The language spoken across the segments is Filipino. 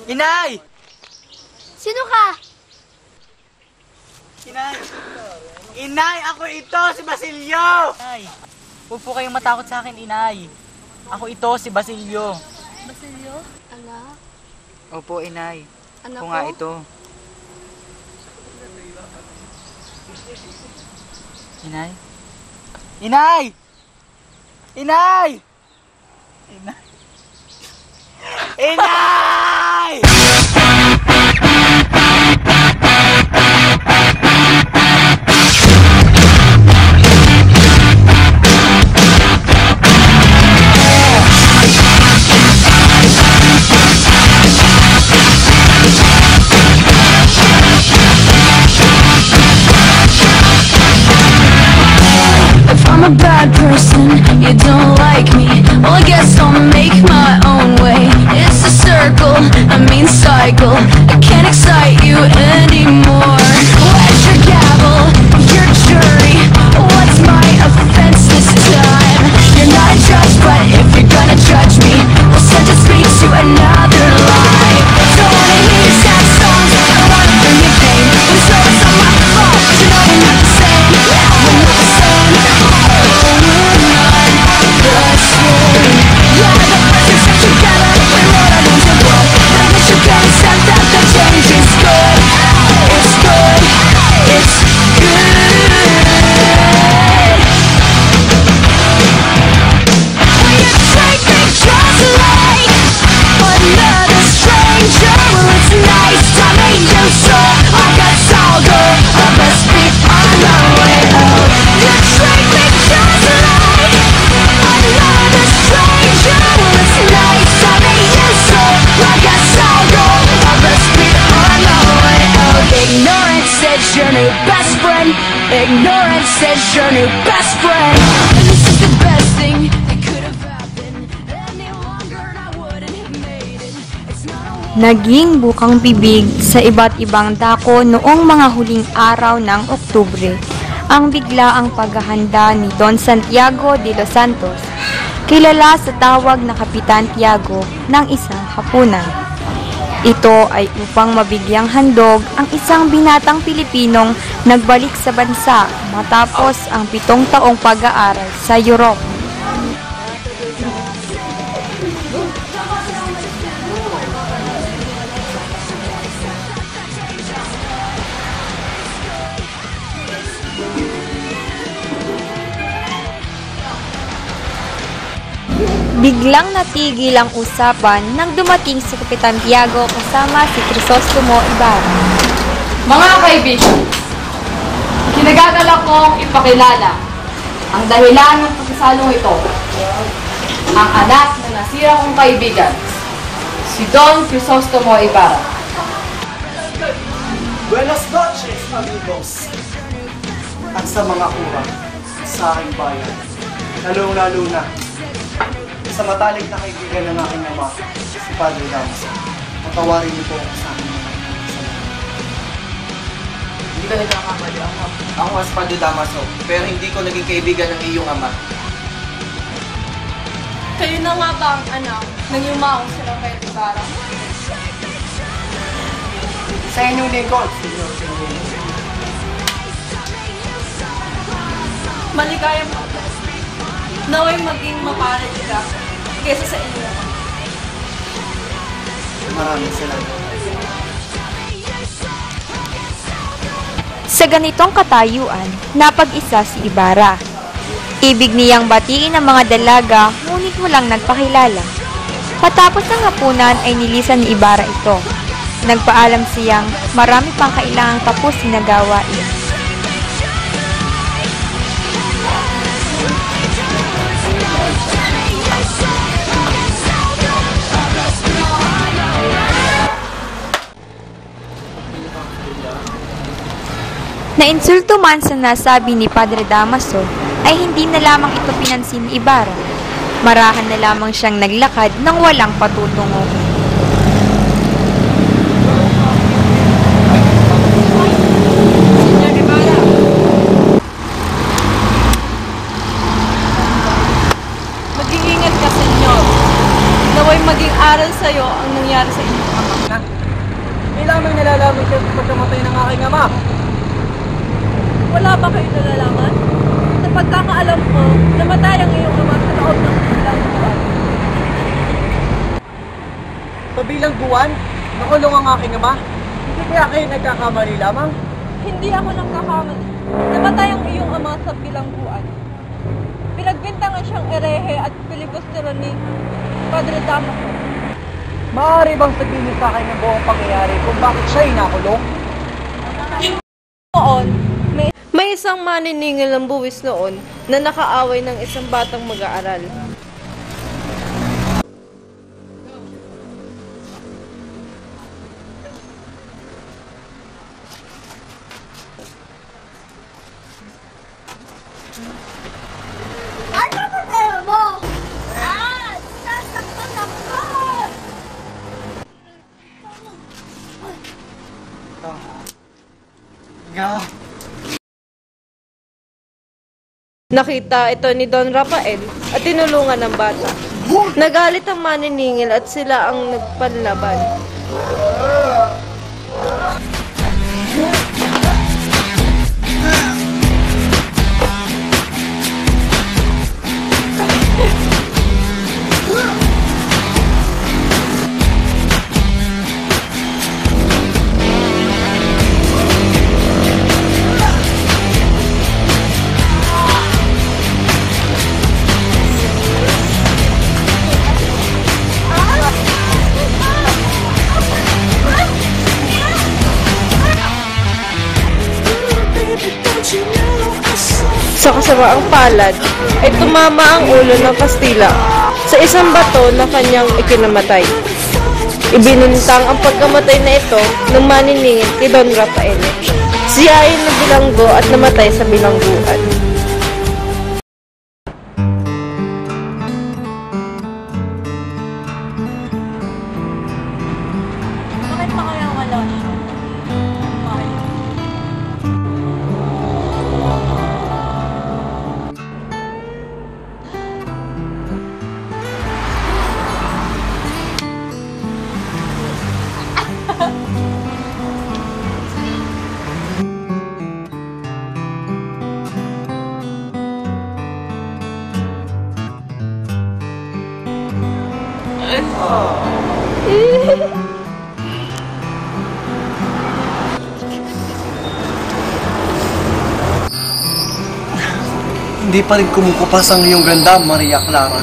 Inay! Sino ka? Inay! Inay! Ako ito! Si Basilio! Inay! Huwag po kayong matakot sa akin, Inay. Ako ito, si Basilio. Basilio? Anak? Opo, Inay. Anak Ako ko? nga ito. Inay? Inay! Inay! Inay! Inay! I'm a bad person, you don't like me. Well, I guess I'll make my own way. It's a circle, a mean cycle. I can't excite you anymore. Where's your gavel, your jury? What's my offense this time? You're not a judge, but if you're gonna judge me, we'll sentence me to another life. Don't wanna hear your sad songs, I don't wanna bring you pain. I'm sorry it's not my fault, but you know we're not the same. We're not the same. Your new best friend. Ignorance says your new best friend. And this is the best thing that could have happened. Any longer and I wouldn't have made it. It's not a Naging bukang bibig sa iba't ibang dako noong mga huling araw ng Oktubre ang biglaang paghahanda ni Don Santiago de los Santos, kilala sa tawag na Kapitan Tiago, ng isang hapunan. Ito ay upang mabigyang handog ang isang binatang Pilipinong nagbalik sa bansa matapos ang 7 taong pag-aaral sa Europe. Biglang natigil ang usapan nang dumating si Kapitan Tiago kasama si Crisostomo Ibarra. Mga kaibigan, kinagagalak kong ipakilala ang dahilan ng pagkasalong ito. Ang anak na nasira kong kaibigan, si Don Crisostomo Ibarra. Buenas noches, amigos! At sa mga kurang sa aking bayan, lalong-lalo na sa matalik na kaibigan ng aking ama, si Padre Damaso. Patawarin niyo po sa akin. Hindi ka nagkakamali. Ako as Padre Damaso, pero hindi ko naging kaibigan ng iyong ama. Kayo na nga ba ang anak ng yumaong silang kay Ibarra? Sa inyong lingkod, Senyor Senyor. Maligayang pagkas. Naway maging mapalag ka kesa sa inyo. Maraming salamat. Sa ganitong katayuan, napag-isa si Ibarra. Ibig niyang batiin ang mga dalaga, ngunit walang nagpakilala. Patapos ng hapunan ay nilisan ni Ibarra ito. Nagpaalam siyang marami pang kailangang tapusin na gawain. Nainsulto man sa nasabi ni Padre Damaso, ay hindi na lamang ito pinansin ni Ibarra. Marahan na lamang siyang naglakad nang walang patutungo. Senyor Ibarra! Mag-iingat ka, Senyor. Naway maging aral sa'yo ang nangyari sa inyong ama. aking ama. Wala ba kayo nalalaman? Sa pagkakaalam ko, namatay ang iyong ama sa loob ng ilang buwan. Pabilang buwan, nakulong ang aking ama. Hindi kaya kayo nagkakamali lamang? Hindi ako nagkakamali. Namatay ang iyong ama sa bilangguan. Pinagbintangan siyang erehe at pilibustero ni Padre Damaso. Maaari bang sabihin sa akin ng buong pangyayari kung bakit siya inakulong? Noon, may isang maniningil ng buwis noon na nakaaway ng isang batang mag-aaral. Ano problema mo? Sasaktan ako! Nakita ito ni Don Rafael at tinulungan ng bata. Nagalit ang maniningil at sila ang nagpanlaban. Sa kasamaang palad ay tumama ang ulo ng Kastila sa isang bato na kanyang ikinamatay. Ibinintang ang pagkamatay na ito ng maniningil kay Don Rafael. Siya ay nabilanggo at namatay sa bilangguan. Bakit pa kaya wala siya? Hindi pa rin kumukupas ang iyong ganda, Maria Clara.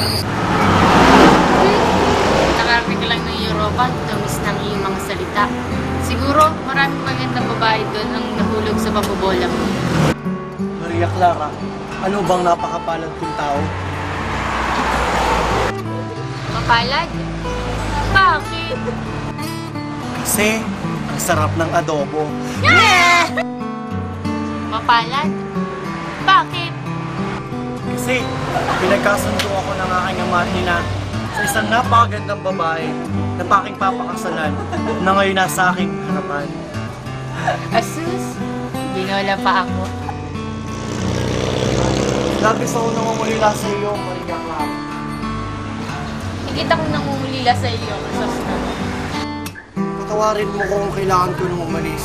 Nakarating ka lang ng Europa, tamis ng iyong mga salita. Siguro, maraming magandang babae doon ang nahulog sa pambobola mo. Maria Clara, ano bang napakapalad kong tao? Mapalad? Bakit? Kasi, ang sarap ng adobo. Mapalad? Bakit? Kasi, pinagkasundo ako ng aking ama at ina sa isang napakagandang babae na paking papakasalan na ngayon nasa aking harapan. Asus, binola pa ako. Labis ako nangungulila sa iyo, Maria Clara. Higit akong nangungulila sa iyo, Asus naman. Patawarin mo kung kailangan ko nang umalis.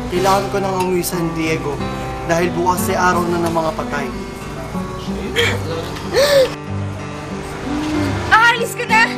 Kailangan ko nang umuwi sa San Diego dahil bukas ay araw na ng mga patay. Aalis ka na!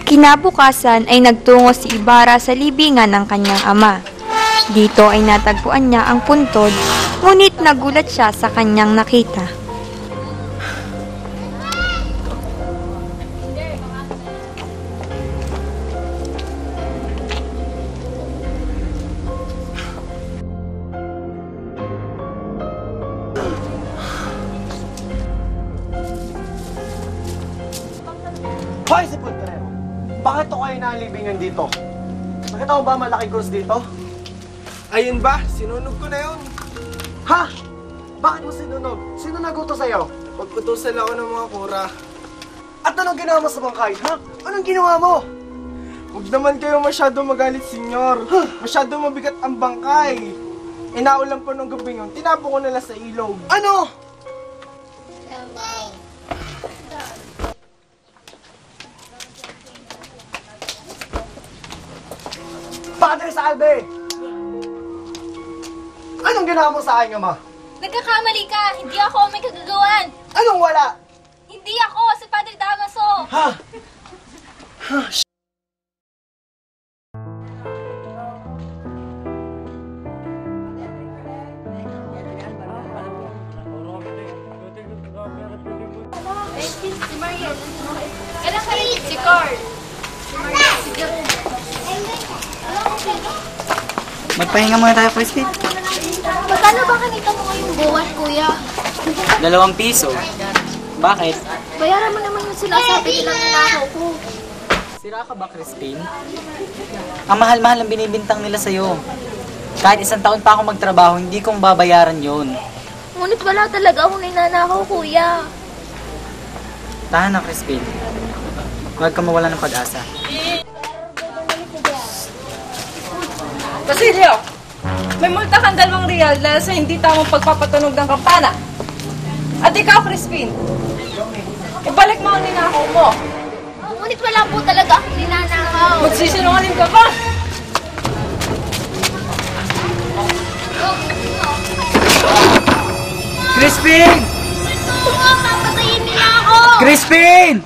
Kinabukasan ay nagtungo si Ibarra sa libingan ng kanyang ama. Dito ay natagpuan niya ang puntod, ngunit nagulat siya sa kanyang nakita. Hoy, si Puntrero! Bakit to kayo nalibingan dito? Nakita mo ba malaking krus dito? Ayun ba? Sinunog ko na yun. Ha? Bakit mo sinunog? Sino naguto sa'yo? Pag-utusan ako ng mga kura. At anong ginawa mo sa bangkay, ha? Anong ginawa mo? Huwag naman kayo masyado magalit, senyor. Masyado mabigat ang bangkay. Inaulan po nung gabi yun, tinapo ko nila sa ilog. Ano? Padre Salve! Anong ginawa mo sa aking ama? Nagkakamali ka! Hindi ako may kagagawan! Anong wala? Hindi ako! Si Padre Damaso! Ha? Si Mariel. Kailan ka rin? Si Carl. Si Mariel. Si Jerome. Magpahinga muna tayo, Crispin. Magkano ba kanita mo ngayong buwan, kuya? 2 piso. Bakit? Bayaran mo naman yung sinasabi nilang ninakaw ko. Sira ka ba, Crispin? Ang mahal-mahal ang binibintang nila sa'yo. Kahit 1 taon pa ako magtrabaho, hindi kong babayaran yon. Ngunit wala talaga akong ninanakaw, kuya. Tahan na, Crispin. Huwag ka mawala ng pag-asa. Basilio, may multa kang 2 real dahil sa hindi tamang pagpapatunog ng kampana. At ikaw, Crispin, ibalik mo ang ninakaw mo. Ngunit wala po talaga akong ninanakaw. Magsisinungaling ka pa! Crispin! Papatayin nila ako! Crispin!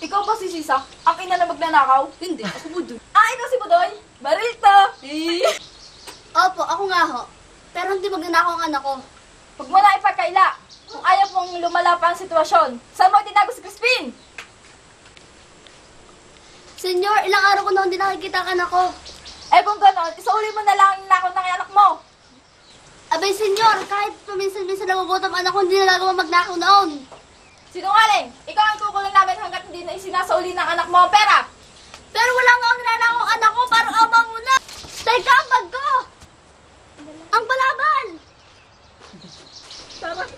Ikaw ba si Sisa? Ang ina na magnanakaw? Hindi, ako Budoy. Ikaw si Budoy? Baril to! Opo, ako nga ho. Pero hindi magnanakaw ang anak ko. Huwag mo na ipagkaila. Kung ayaw mong lumala pa ang sitwasyon, saan mo tinago si Crispin? Senyor, ilang araw ko na hindi nakikita ang anak ko. Eh kung gano'n, isauli mo na lang ang nakaw ng anak mo. Abay, senyor, kahit paminsan-minsan nagugutom ang anak ko, hindi nagagawa magnakaw noon. Sinungaling! Ikaw ang kukulong namin hanggat hindi na isinasauli ng anak mo ang pera! Pero wala nga ang ninanakaw ang anak ko, parang ama mo na. Teka, ang bag ko! Ang balabal!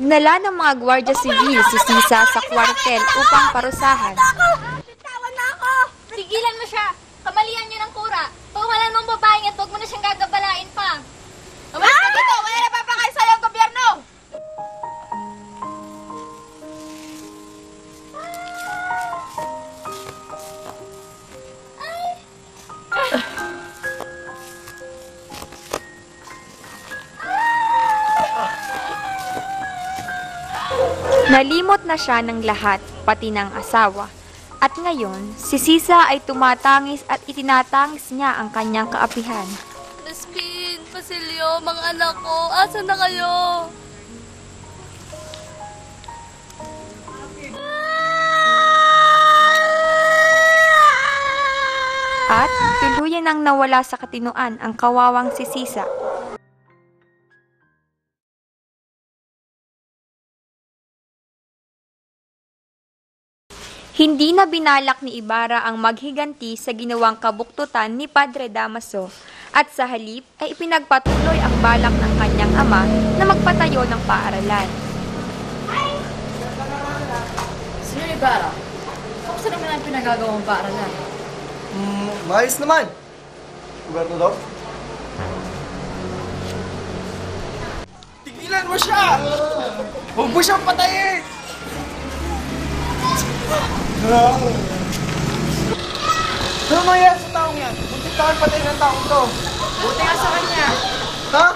Nala ng mga gwardiya sibil si Sisa sa kwartel upang parusahan. Bitawan na ako! Tigilan mo siya! Kamalian niyo ng kura! Pawalan mong babaeng at huwag mo na siyang gagabalain pa! Umalis ka dito! Wala na papakay sa'yo ang gobyerno! Nalimot na siya ng lahat, pati ng asawa. At ngayon, si Sisa ay tumatangis at itinatangis niya ang kanyang kaapihan. Crispin, Basilio, mga anak ko, asan na kayo? At tuluyan nang nawala sa katinoan ang kawawang si Sisa. Hindi na binalak ni Ibarra ang maghiganti sa ginawang kabuktutan ni Padre Damaso at sa halip ay ipinagpatuloy ang balak ng kanyang ama na magpatayo ng paaralan. Sino Ibarra? Kamusta naman ang pinagagawang paaralan? Maayos naman. Gobernador? Tigilan mo siya! Huwag mo siyang patayin! Ano nangyayari sa taong yan? Buntik ka patayin ng taong to. Buti nga sa kanya. Ha?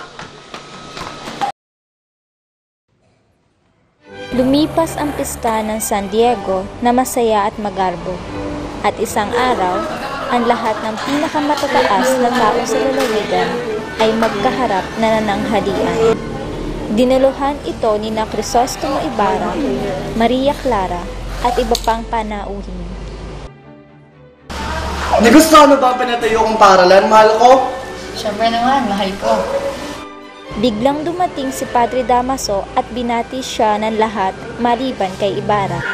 Lumipas ang pista ng San Diego na masaya at magarbo. At isang araw, ang lahat ng pinakamatataas na tao sa lalawigan ay magkaharap na nananghalian. Dinuluhan ito ni na Crisostomo Ibarra, Maria Clara, at iba pang panauhin. Nagustuhan mo ba ang pinatayo kong paaralan, mahal ko? Siyempre naman, mahal ko. Biglang dumating si Padre Damaso at binati siya ng lahat maliban kay Ibarra.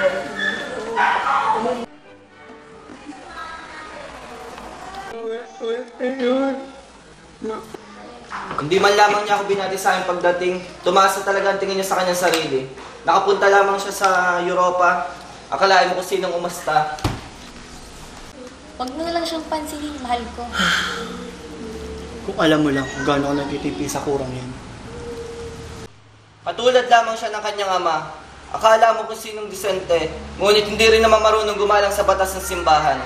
Hindi man lamang niya ako binati sa aking pagdating, tumaas na talaga ang tingin niya sa kanyang sarili. Nakapunta lamang siya sa Europa, akalain mo kung sinong umasta. Huwag mo na lang siyang pansinin, mahal ko. Kung alam mo lang kung gaano ako nagtitipi sa kurang yan. Katulad lamang siya ng kanyang ama. Akala mo kung sinong disente, ngunit hindi rin naman marunong gumalang sa batas ng simbahan.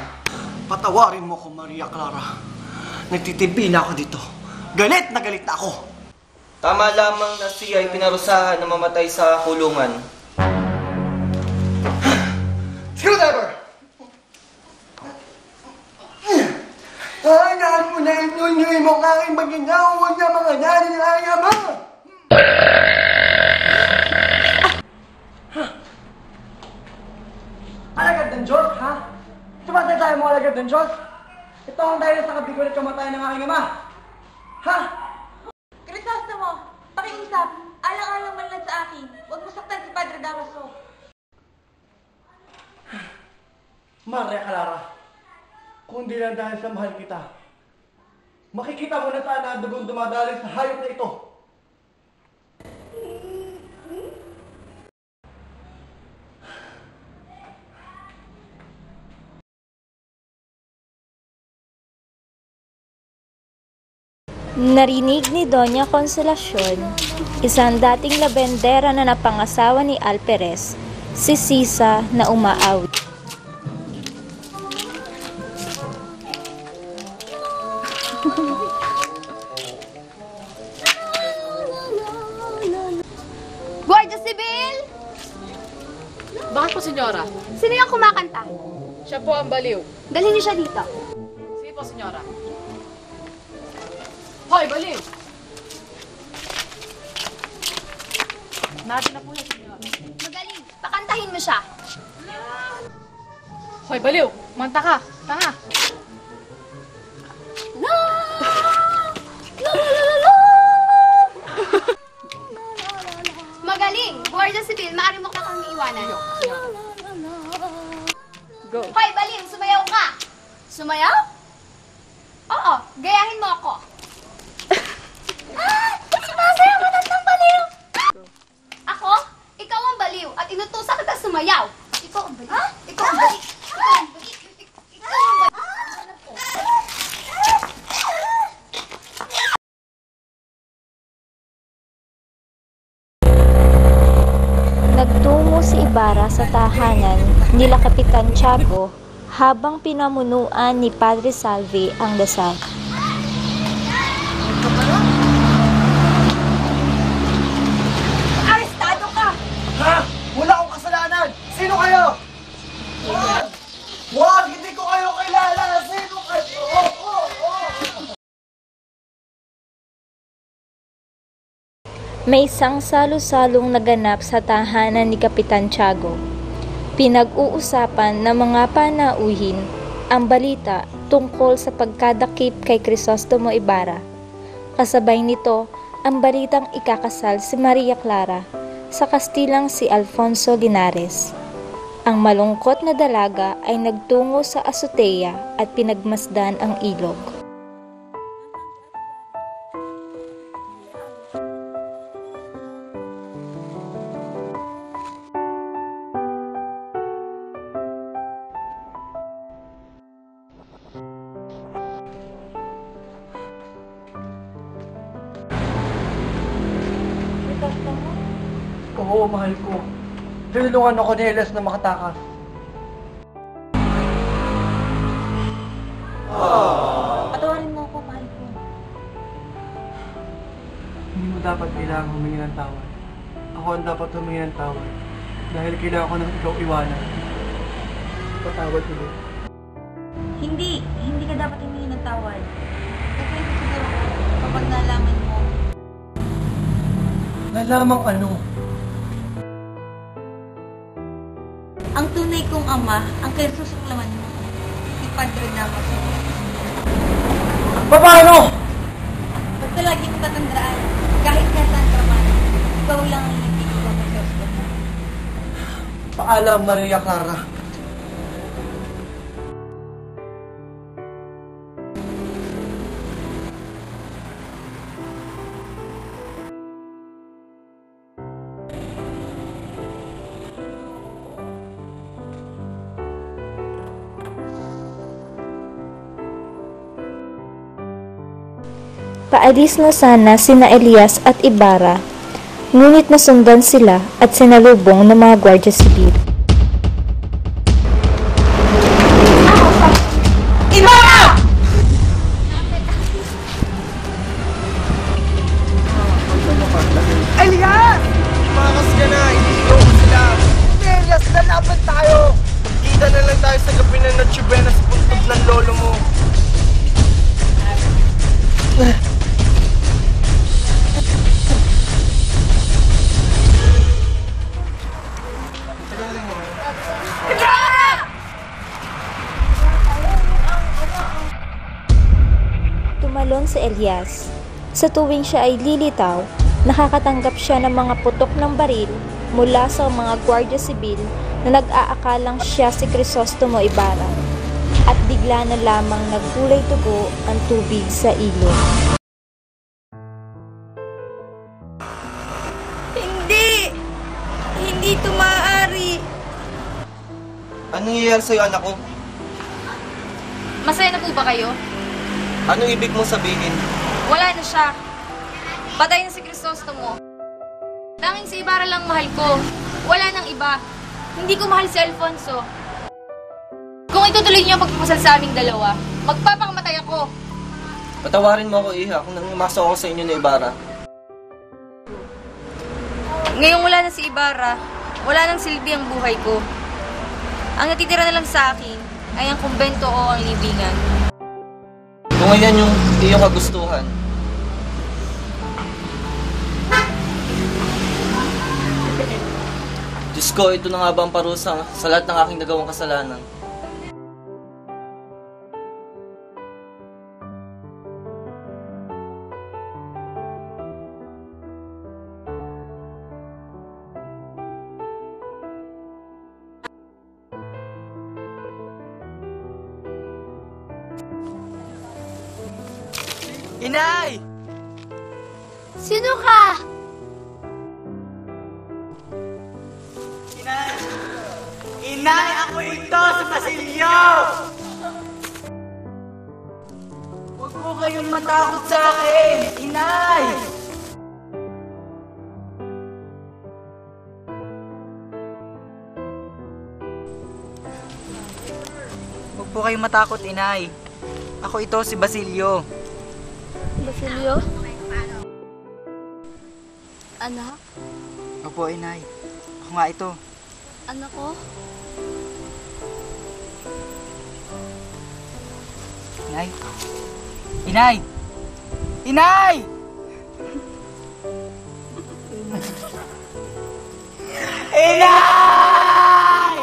Patawarin mo ko, Maria Clara. Nagtitipi na ako dito. Galit na ako. Tama lamang na siya ay pinarusahan na mamatay sa kulungan. Screwdriver! Tahanan mo na inyong mong aking maginaw. Huwag na mga nari ng aking ama! Alagad ng Diyos, ha? Tumatay tayo mo alagad ng Diyos? Ito ang dahil sa kabigoy at kamatay ng aking ama. Ha? Crisostomo, pakiusap. Alang-alang man lang sa akin. Huwag mo saktan si Padre Damaso. Maria Clara, kung di lang dahil sa mahal kita, makikita mo na sana ang dugong dumadali sa hayop na ito. Narinig ni Doña Consolacion, isang dating labendera na napangasawa ni Alperes, si Sisa na umaawit. Guardia Sibil! Bakit po, senyora? Sino yung kumakanta? Siya po ang baliw. Dalhin niyo siya dito. Sige po, senyora. Hoy, baliw! Natin na po yan, senyora. Magaling. Pakantahin mo siya. Hoy, baliw! Manta ka! Tanga! La! La la la la la! Magaling! Guardia Sibil, maaari mo kang iiwanan. Go! Hoy, Baling! Sumayaw ka! Sumayaw? Oo, gayahin mo ako. Sumasayaw ka ng baliw! Ako? Ikaw ang baliw at inutusan kita sumayaw. Ikaw ang baliw. Ikaw ang baliw. Ikaw ang baliw. Ikaw ang baliw. Nagtungo si Ibarra sa tahanan nila Kapitan Tiago habang pinamunuan ni Padre Salvi ang dasal. Arestado ka! Ha? Wala akong kasalanan! Sino kayo? Wag! Wag! Hindi ko kayo kilala! Sino kayo? May isang salo-salong naganap sa tahanan ni Kapitan Tiago. Pinag-uusapan ng mga panauhin ang balita tungkol sa pagkadakip kay Crisostomo Ibarra. Kasabay nito ang balitang ikakasal si Maria Clara sa Kastilang si Alfonso Linares. Ang malungkot na dalaga ay nagtungo sa azotea at pinagmasdan ang ilog. Oo, mahal ko. Tinulungan ako ni Elias na makatakas. Patawarin mo ako, mahal ko. Hindi mo dapat kailangan humingi ng tawad. Ako ang dapat humingi ng tawad. Dahil kailangan ko ng ikaw iwanan. Patawad ulit. Hindi ka dapat humingi ng tawad. Depende siguro kapag nalaman mo. Nalamang ano? Ang tunay kong ama, ang kinasusuklaman mo, si Padre Damaso. Paano? Basta lagi mo tatandaan, kahit nasaan ka man, ikaw lang ang hindi ko masusuklaman. Paalam, Maria Clara. Paalis na sana sina Elias at Ibarra, ngunit nasundan sila at sinalubong ng mga Guardia Civil. Ibarra! Elias! Tumakas ka na, iniiyaw ko sila. Elias, lalaban tayo! Kita na lang tayo sa gabi na natsubena sa puntod ng lolo mo. Tumalon si Elias. Sa tuwing siya ay lilitaw, nakakatanggap siya ng mga putok ng baril mula sa mga Guardia Civil na nag-aakalang siya si Crisostomo Ibarra. At bigla na lamang nagkulay tugo ang tubig sa ilog. Hindi ito maaari. Anong nangyayari sa'yo, anak ko? Masaya na po ba kayo? Anong ibig mong sabihin? Wala na siya. Patay na si Crisostomo. Tanging si Ibarra lang mahal ko. Wala nang iba. Hindi ko mahal si Alfonso. Kung itutuloy niyo ang pagpapasal sa aming dalawa, magpapakamatay ako. Patawarin mo ako, Iha, kung nangimaso ako sa inyo ni Ibarra. Ngayong wala na si Ibarra, wala nang silbi ang buhay ko. Ang natitira na lang sa akin ay ang kumbento o ang libingan. Kung ayan yung iyong kagustuhan, Diyos ko, ito na nga ba ang parusa sa lahat ng aking nagawang kasalanan? Inay! Sino ka? Inay! Inay! Ako ito! Si Basilio! Huwag po kayong matakot sa akin! Inay! Huwag po kayong matakot, Inay. Ako ito, si Basilio. Basilio? Anak? Opo, Inay. Ako nga ito. Anak ko? Inay? Inay! Inay! Inay!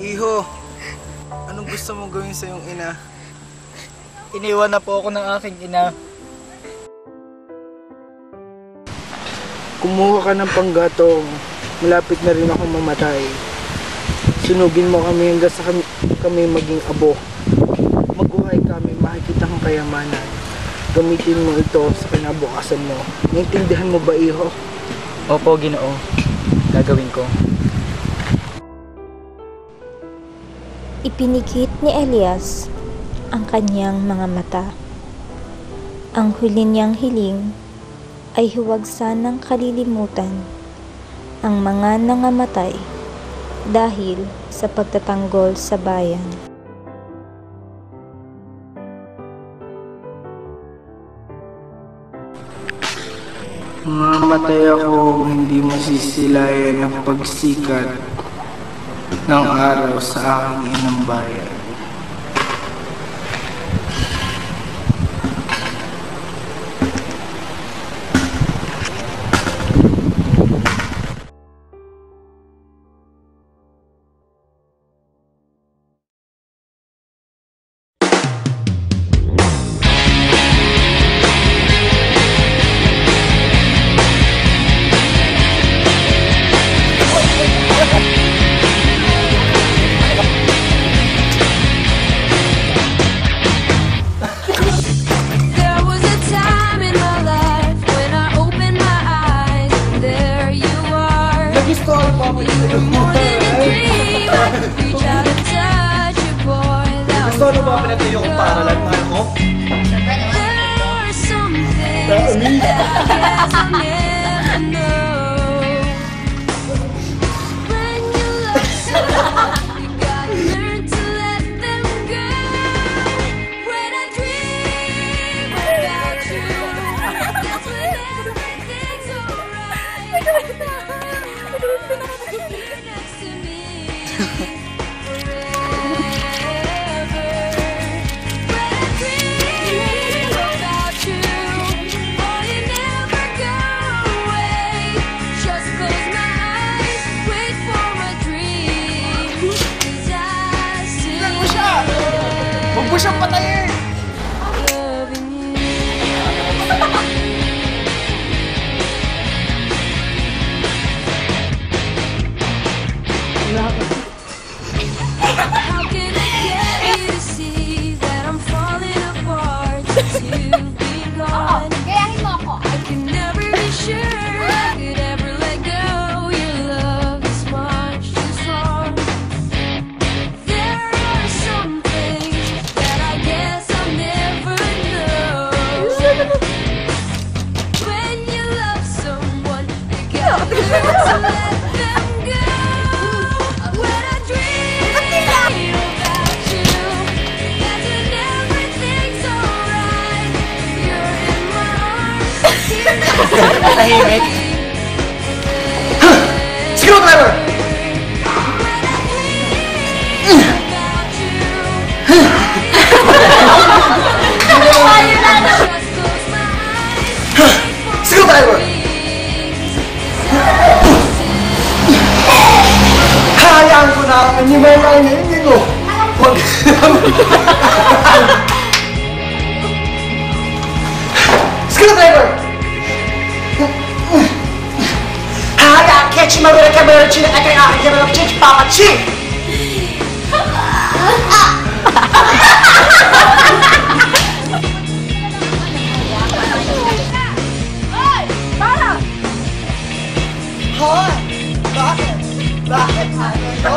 Iho, anong gusto mong gawin sa iyong ina? Iniwan na po ako ng aking ina. Kumuha ka ng panggatong. Malapit na rin ako mamatay. Sunugin mo kami hanggang sa kami maging abo. Maguhay kami, makikita kang kayamanan. Gamitin mo ito sa kinabukasan mo. Naintindihan mo ba, Iho? Opo, Ginoo. Gagawin ko. Ipinikit ni Elias ang kanyang mga mata. Ang huli niyang hiling ay huwagsan ng kalilimutan ang mga nangamatay dahil sa pagtatanggol sa bayan. Mamatay ako, hindi masisilayan ang pagsikat ng araw sa aking inang bayan. There was a time in my life when I opened my eyes, and there you are. You're more than a dream. I could reach out and touch you, boy. That was long ago. There are some things that I guess I never know. When you love someone, you gotta learn to let them go. When I dream about you, that's when everything's alright. You're next to me forever. When I dream about you, oh, you never go away. Just close my eyes, wait for my dream. 'Cause I still Huwag mo siyang patayin! loving you. How can I get you to see that I'm falling apart since you've been gone? Gayahin mo ako. I can never be sure I could ever let go. Your love is much too strong. There are some things that I guess I'll never know. When you love someone, you gotta learn to let them go. When I dream about you, that's when everything's alright. You're in my arms, you're next to me. Tahimik. Screwdriver! Screwdriver! Hayaan ko na ang animal ang hindi ko. Huwag. Screwdriver! Hayaan catch mabira kamera chile ay kay aking kamera chich papa chi! Hoy! Para! Hoy! Bakit? Bakit? Ano to?